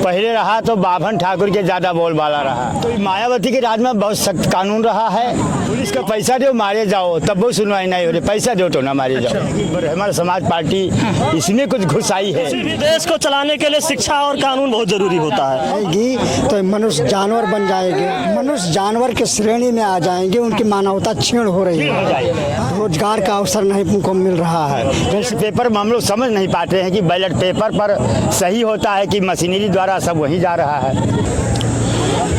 पहले रहा तो बाभन ठाकुर के ज्यादा बोलबाला रहा। तो मायावती के राज में बहुत सख्त कानून रहा है। पुलिस का पैसा दो मारे जाओ, तब वो सुनवाई नहीं हो रही, पैसा दो तो ना मारे जाओ। हमारा समाज पार्टी इसमें कुछ घुसाई है। देश को चलाने के लिए शिक्षा और कानून बहुत जरूरी होता है। तो मनुष्य जानवर बन जाएंगे, मनुष्य जानवर के श्रेणी में आ जाएंगे, उनकी मानवता क्षीण हो रही है, रोजगार का अवसर नहीं उनको मिल रहा है। जैसे पेपर में हम लोग समझ नहीं पाते हैं कि बैलेट पेपर पर सही होता है कि मशीनरी द्वारा सब वहीं जा रहा है।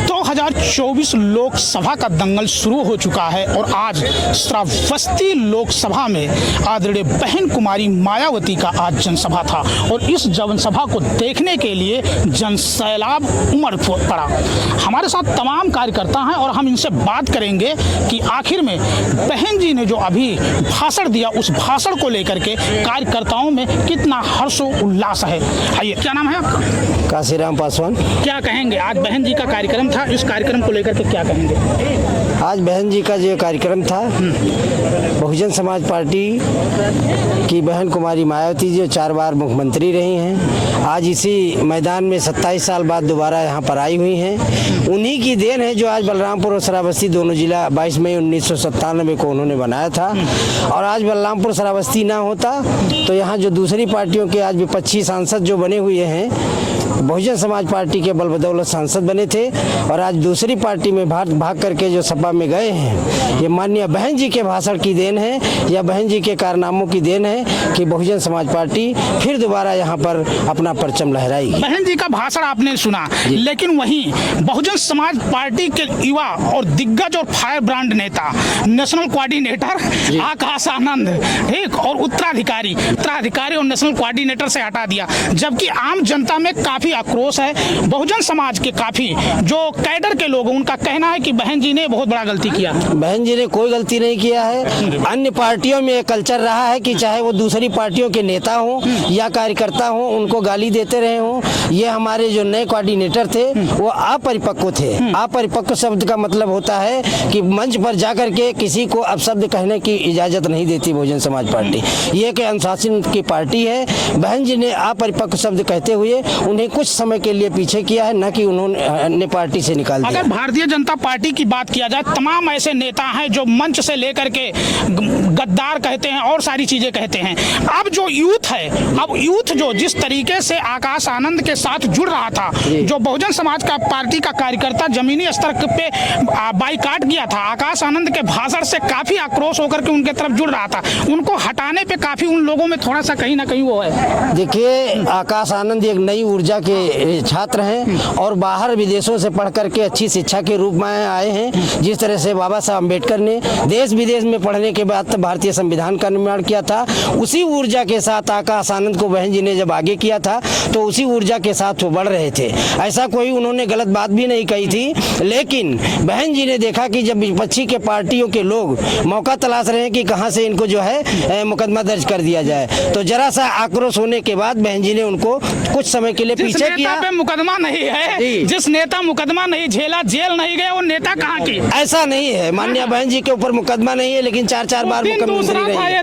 2024 लोकसभा का दंगल शुरू हो चुका है और आज श्रावस्ती लोकसभा में आदरणीय बहन कुमारी मायावती का आज जनसभा था और इस जनसभा को देखने के लिए जनसैलाब उमड़ पड़ा। हमारे साथ तमाम कार्यकर्ता हैं और हम इनसे बात करेंगे कि आखिर में बहन जी ने जो अभी भाषण दिया उस भाषण को लेकर के कार्यकर्ताओं में कितना हर्षो उल्लास है। आइए, क्या नाम है आपका? काशीराम पासवान। क्या कहेंगे, आज बहन जी का कार्यक्रम था, इस कार्यक्रम को लेकर के क्या कहेंगे? आज बहन जी का जो कार्यक्रम था, बहुजन समाज पार्टी की बहन कुमारी मायावती जो 4 बार मुख्यमंत्री रही हैं, आज इसी मैदान में 27 साल बाद दोबारा यहाँ पर आई हुई हैं। उन्हीं की देन है जो आज बलरामपुर और श्रावस्ती दोनों जिला 22 मई 1997 को उन्होंने बनाया था। और आज बलरामपुर श्रावस्ती ना होता तो यहाँ जो दूसरी पार्टियों के आज विपक्षी सांसद जो बने हुए हैं, बहुजन समाज पार्टी के बल बदौलत सांसद बने थे और आज दूसरी पार्टी में भाग करके जो सपा में गए हैं, ये माननीय बहन जी के भाषण की देन है या बहन जी के कारनामों की देन है कि बहुजन समाज पार्टी फिर दोबारा यहाँ पर अपना परचम लहराई। बहन जी का भाषण आपने सुना, लेकिन वहीं बहुजन समाज पार्टी के युवा और दिग्गज और फायर ब्रांड नेता, नेशनल कोऑर्डिनेटर आकाश आनंद, एक और उत्तराधिकारी और नेशनल कोऑर्डिनेटर से हटा दिया, जबकि आम जनता में काफी आक्रोश है। बहुजन समाज के काफी जो कैडर के लोग, उनका कहना है कि बहन जी ने बहुत बड़ा गलती किया। बहन जी ने कोई गलती नहीं किया है। अन्य पार्टियों में कल्चर रहा है कि चाहे वो दूसरी पार्टियों के नेता हों या कार्यकर्ता हों, उनको गाली देते रहे हों। ये हमारे जो नए कोऑर्डिनेटर थे वो अपरिपक्व थे। अपरिपक्व शब्द का मतलब होता है कि मंच पर जाकर के किसी को अपशब्द कहने की इजाजत नहीं देती बहुजन समाज पार्टी। ये कि अनुशासन की पार्टी है। बहन जी ने अपरिपक्व शब्द कहते हुए उन्हें कुछ समय के लिए पीछे किया है, न कि उन्होंने अन्य पार्टी से निकाल दिया। अगर भारतीय जनता पार्टी की बात किया जाए, तमाम ऐसे नेता हैं जो मंच से लेकर के गद्दार कहते हैं और सारी चीजें कहते हैं। अब जो यूथ है, अब यूथ जो जिस तरीके से आकाश आनंद के साथ जुड़ रहा था, जो बहुजन समाज का पार्टी का कार्यकर्ता जमीनी स्तर पे बाइकाट किया था, आकाश आनंद के भाषण से काफी आक्रोश होकर के उनके तरफ जुड़ रहा था, उनको हटाने पे काफी उन लोगों में थोड़ा सा कहीं ना कहीं वो है। देखिए, आकाश आनंद एक नई ऊर्जा के छात्र हैं और बाहर विदेशों से पढ़ करके अच्छी शिक्षा के रूप में आए हैं। जिस तरह से बाबा साहब अम्बेडकर ने देश विदेश में पढ़ने के बाद भारतीय संविधान का निर्माण किया था, उसी ऊर्जा के साथ आकाश आनंद को बहन जी ने जब आगे किया था तो उसी ऊर्जा के साथ वो बढ़ रहे थे। ऐसा कोई उन्होंने गलत बात भी नहीं कही थी, लेकिन बहन जी ने देखा कि जब विपक्षी के पार्टियों के लोग मौका तलाश रहे हैं कि कहां से इनको जो है मुकदमा दर्ज कर दिया जाए, तो जरा सा आक्रोश होने के बाद बहन जी ने उनको कुछ समय के लिए पीछे किया। पे मुकदमा नहीं है, जिस नेता मुकदमा नहीं झेला, जेल नहीं गया, वो नेता कहाँ की? ऐसा नहीं है, माननीय बहन जी के ऊपर मुकदमा नहीं है, लेकिन 4-4 बार मुख्यमंत्री रही है।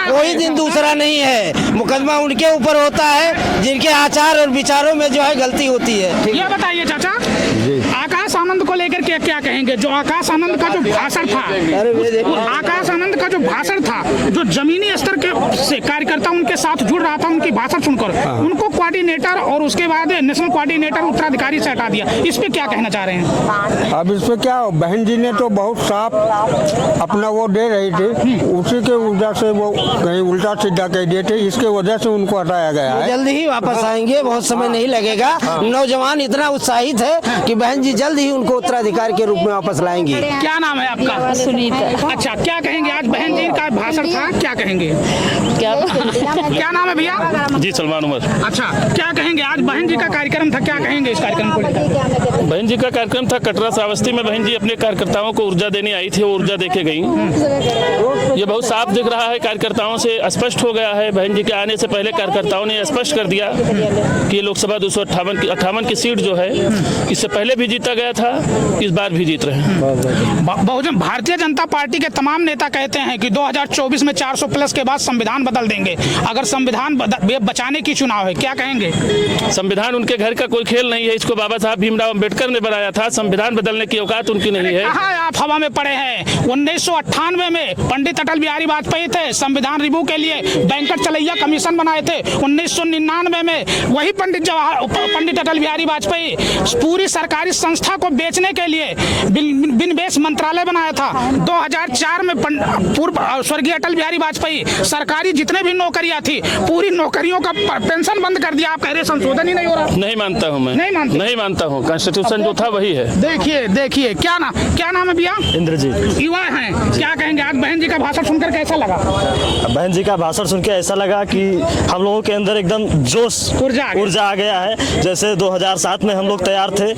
कोई दिन दूसरा नहीं है, मुकदमा उनके ऊपर होता है जिनके आचार और विचारों में जो है गलती होती है। ये बताइए चाचा, आकाश आनंद को लेकर के क्या कहेंगे? जो आकाश आनंद का जो भाषण था, आकाश आनंद का जो भाषण था, जो जमीनी स्तर के से कार्यकर्ता उनके साथ जुड़ रहा था, उनकी भाषण सुनकर उनको कोऑर्डिनेटर और उसके बाद नेशनल कोऑर्डिनेटर उत्तराधिकारी से हटा दिया। इस पे क्या कहना चाह रहे हैं? अब इस पे क्या, बहन जी ने तो बहुत साफ अपना वो दे रही थी, उसी के वजह से वो कहीं उल्टा सीधा कह दिए थे, इसके वजह से उनको हटाया गया है। जल्द ही वापस आएंगे, बहुत समय नहीं लगेगा। नौजवान इतना उत्साहित है कि बहन जी जल्द ही उनको उत्तराधिकारी के रूप में वापस लाएंगी। क्या नाम है आपका? सुनीता। अच्छा, क्या कहेंगे? आज बहन जी का भाषण था, क्या कहेंगे? क्या नाम है भैया? जी, सलमान उमर। अच्छा, क्या कहेंगे? आज बहन जी का कार्यक्रम था, क्या कहेंगे इस कार्यक्रम को लेकर? बहन जी का कार्यक्रम था कटरा श्रावस्ती में। बहन जी अपने कार्यकर्ताओं को ऊर्जा देने आई थी, वो ऊर्जा देके गई। ये बहुत साफ दिख रहा है, कार्यकर्ताओं से स्पष्ट हो गया है। बहन जी के आने से पहले कार्यकर्ताओं ने स्पष्ट कर दिया कि लोकसभा 258 की सीट जो है, इससे पहले भी जीता गया गया था, इस बार भी जीत रहे हैं। बहुजन भारतीय जनता पार्टी के तमाम नेता कहते हैं कि 2024 में 400 प्लस के बाद संविधान बदल देंगे। अगर संविधान बचाने की चुनाव है, क्या कहेंगे? संविधान उनके घर का कोई खेल नहीं है, इसको बाबा साहब भीमराव अंबेडकर ने बनाया था। संविधान बदलने की औकात उनकी नहीं है। कहाँ आप हवा में पड़े हैं? 1998 में पंडित अटल बिहारी वाजपेयी थे, संविधान रिव्यू के लिए बैंकर चलैया कमीशन बनाए थे। 1999 में वही पंडित अटल बिहारी वाजपेयी पूरी सरकारी संस्था को बेचने के लिए विनिवेश मंत्रालय बनाया था। 2004 में पूर्व स्वर्गीय अटल बिहारी वाजपेयी सरकारी जितने भी नौकरियां थी, पूरी नौकरियों का पेंशन बंद कर दिया। आप कह रहे संशोधन ही नहीं हो रहा? नहीं मानता हूँ मैं, नहीं मानता हूँ। कॉन्स्टिट्यूशन जो था वही है। देखिए क्या नाम है भैया? इंद्रजीत। युवा हैं, क्या कहेंगे? आज बहन जी का भाषण सुनकर कैसा लगा? बहन जी का भाषण सुन के ऐसा लगा कि हम लोगों के अंदर एकदम जोश ऊर्जा आ गया है। जैसे 2007 में हम लोग तैयार थे,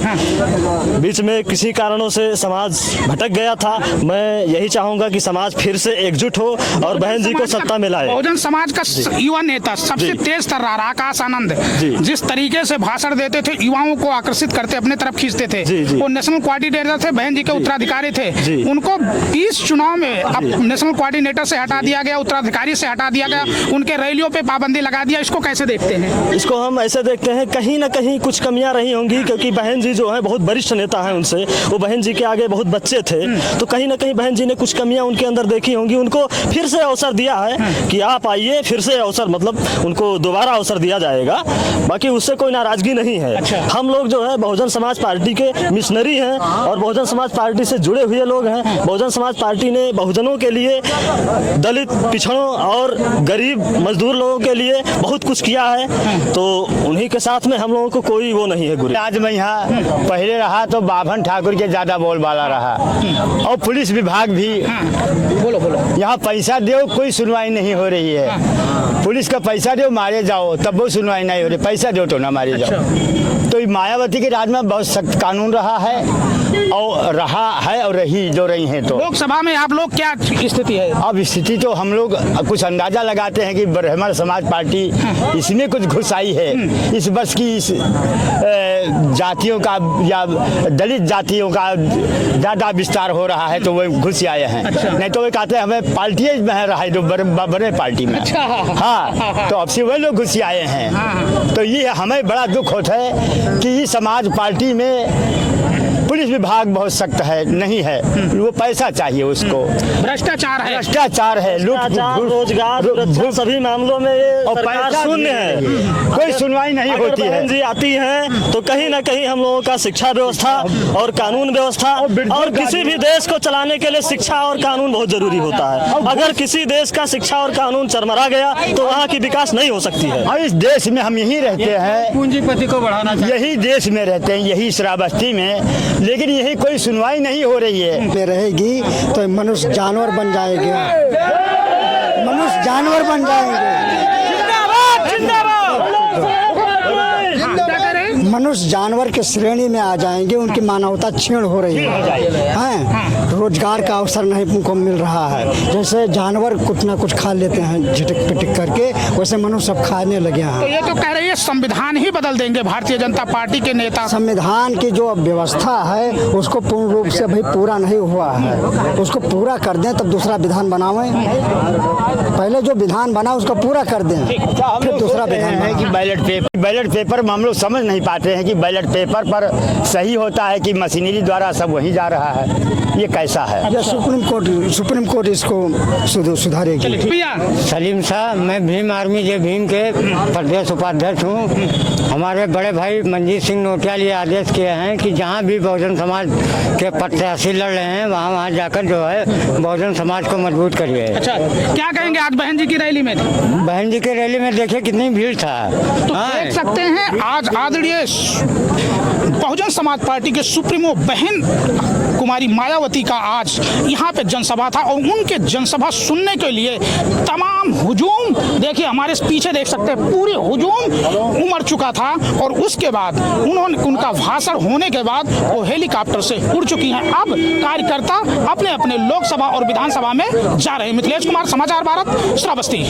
बीच में किसी कारणों से समाज भटक गया था। मैं यही चाहूंगा कि समाज फिर से एकजुट हो और बहन जी को सत्ता में लाए। बहुजन समाज का युवा नेता सबसे तेज तर्रार आकाश आनंद, जिस तरीके से भाषण देते थे, युवाओं को आकर्षित करते, अपने तरफ खींचते थे। वो नेशनल कोऑर्डिनेटर थे, बहन जी के उत्तराधिकारी थे। उनको इस चुनाव में अब नेशनल कोऑर्डिनेटर से हटा दिया गया, उत्तराधिकारी से हटा दिया गया, उनके रैलियों पे पाबंदी लगा दिया। इसको कैसे देखते हैं? इसको हम ऐसे देखते हैं, कहीं ना कहीं कुछ कमियां रही होंगी, क्योंकि बहन जी जो है बहुत वरिष्ठ नेता हैं, उनसे वो बहन जी के आगे बहुत बच्चे थे, तो कहीं ना कहीं बहन जी ने कुछ कमियां उनके अंदर देखी होंगी। उनको फिर से अवसर दिया है कि आप आइए, फिर से अवसर, मतलब उनको दोबारा अवसर दिया जाएगा। बाकी उससे कोई नाराजगी नहीं है। हम लोग जो है बहुजन समाज पार्टी के मिशनरी हैं और बहुजन समाज पार्टी से जुड़े हुए लोग हैं। बहुजन समाज पार्टी ने बहुजनों के लिए, दलित, पिछड़ों और गरीब मजदूर लोगों के लिए बहुत कुछ किया है, तो उन्हीं के साथ में हम लोगों को कोई वो नहीं है गुरु। आज मैं यहाँ पहले रहा तो बाभन ठाकुर के ज्यादा बोलबाला रहा, और पुलिस विभाग भी बोलो यहाँ पैसा दो कोई सुनवाई नहीं हो रही है। पुलिस का पैसा दो मारे जाओ, तब वो सुनवाई नहीं हो रही। पैसा दो तो ना मारे जाओ। तो मायावती के राज में बहुत सख्त कानून रहा है और रही जो रही हैं। तो लोकसभा में आप लोग क्या स्थिति है? अब स्थिति तो हम लोग कुछ अंदाजा लगाते हैं कि ब्राह्मण समाज पार्टी इसमें कुछ घुस आई है। इस वर्ष की इस जातियों का या दलित जातियों का ज्यादा विस्तार हो रहा है, तो वो घुस आए हैं। नहीं तो वे कहते हैं हमें पार्टी में रहा है, जो बड़े पार्टी में। हाँ, तो अब से वही लोग घुस आए हैं। तो ये हमें बड़ा दुख होता है कि इस समाज पार्टी में पुलिस विभाग बहुत सख्त है, नहीं है। वो पैसा चाहिए उसको, भ्रष्टाचार है, रोजगार, सभी मामलों में ये सरकार शून्य है, कोई सुनवाई नहीं होती है। बहन जी आती हैं तो कहीं ना कहीं हम लोगों का शिक्षा व्यवस्था और कानून व्यवस्था, और किसी भी देश को चलाने के लिए शिक्षा और कानून बहुत जरूरी होता है। अगर किसी देश का शिक्षा और कानून चरमरा गया तो वहाँ की विकास नहीं हो सकती है। और इस देश में हम यही रहते हैं, पूंजीपति को बढ़ाना यही देश में रहते हैं, यही श्रावस्ती में, लेकिन यही कोई सुनवाई नहीं हो रही है। में रहेगी तो मनुष्य जानवर बन जाएंगे, मनुष्य जानवर बन जाएंगे, मनुष्य जानवर के श्रेणी में आ जाएंगे। उनकी मानवता क्षीण हो रही है, रोजगार का अवसर नहीं उनको मिल रहा है। जैसे जानवर कुछ ना कुछ खा लेते हैं झटक पिटक करके, वैसे मनुष्य सब खाने लगे हैं। तो ये तो कह रही है संविधान ही बदल देंगे भारतीय जनता पार्टी के नेता। संविधान की जो व्यवस्था है उसको पूर्ण रूप से भाई पूरा नहीं हुआ है, उसको पूरा कर दें तब दूसरा विधान बनावें। पहले जो विधान बना उसको पूरा कर दें, फिर दूसरा विधान है कि बैलेट पेपर में हम लोग समझ नहीं पाते हैं कि बैलेट पेपर पर सही होता है कि मशीनरी द्वारा सब वहीं जा रहा है। ये कैसा है? ये सुप्रीम कोर्ट इसको सुधारेगी। सलीम साहब, मैं भीम आर्मी जे भीम के प्रदेश उपाध्यक्ष हूँ। हमारे बड़े भाई मंजीत सिंह नोटियाल ये आदेश किए हैं कि जहाँ भी बहुजन समाज के प्रत्याशी लड़ रहे हैं वहाँ जाकर जो है बहुजन समाज को मजबूत करिए। अच्छा, क्या कहेंगे आज बहन जी की रैली में? बहन जी की रैली में देखिए कितनी भीड़ था। तो देख सकते हैं आज आदरणीय बहुजन समाज पार्टी के सुप्रीमो बहन कुमारी मायावती का आज यहाँ पे जनसभा था, और उनके जनसभा सुनने के लिए तमाम हुजूम, देखिए हमारे पीछे देख सकते हैं, पूरे हुजूम उमड़ चुका था। और उसके बाद उनका भाषण होने के बाद वो हेलीकॉप्टर से उड़ चुकी हैं। अब कार्यकर्ता अपने अपने लोकसभा और विधानसभा में जा रहे हैं। मिथिलेश कुमार, समाचार भारत, श्रावस्ती।